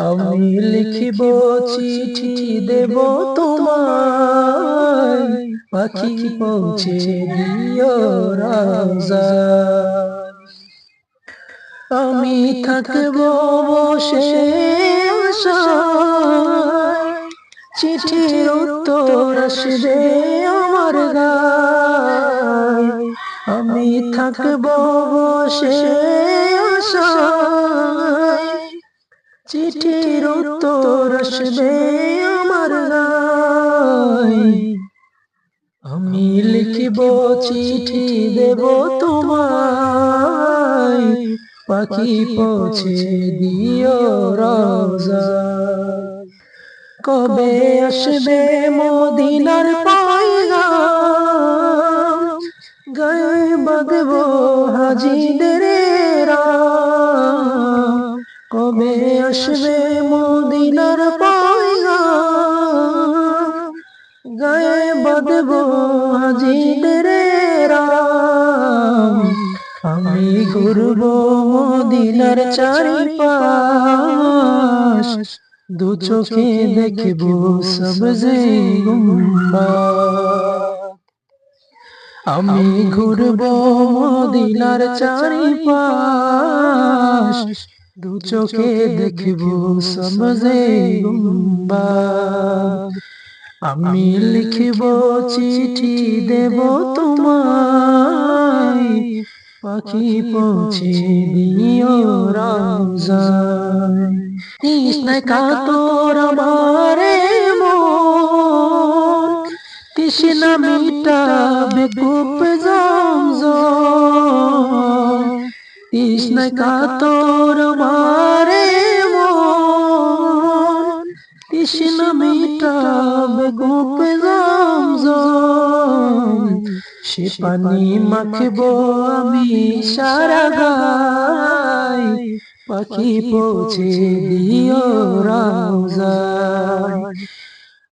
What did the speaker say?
আমি লিখিব চিঠি দেব তোমায়, পাখি পৌঁছে দিও রাউজায়। আমি থাকব বসে আশায়, চিঠির উত্তর আসবে আমার গায়। আমি থাকব বসে আশায়, চিঠির উত্তর আসবে আমার গায়। আমি লিখিব চিঠি দেব তোমায়, পাখি পৌঁছে দিও রওজায়। কবে আসবে মদিনার পয়গাম, গায়ে বাঁধবো হাজিদের রাম। কবে আসবে মদিনার পয়গাম, গায়ে বাঁধবো হাজিদের রাম। আমি ঘুরবো মদিনার চারিপাশ, দু চোখে দেখবো সবজে গুম্বাদ। আমি ঘুরবো মদিনার চারিপাশ, দু চোখে দেখবো সবজে গুম্বাদ। আমি লিখিব চিঠি দেব তোমায়, পাখি পৌঁছে দিও রওজায়। তৃষ্ণায় কাতর আমারে মন, তৃষ্ণা মিটাবে কূপ জমজম। তৃষ্ণায় কাতর আমারে মন, তৃষ্ণা মিটাবে কূপ জমজম। সে পানি মাখবো আমি সারা গায়, পাখি পৌঁছে দিও রওজায়।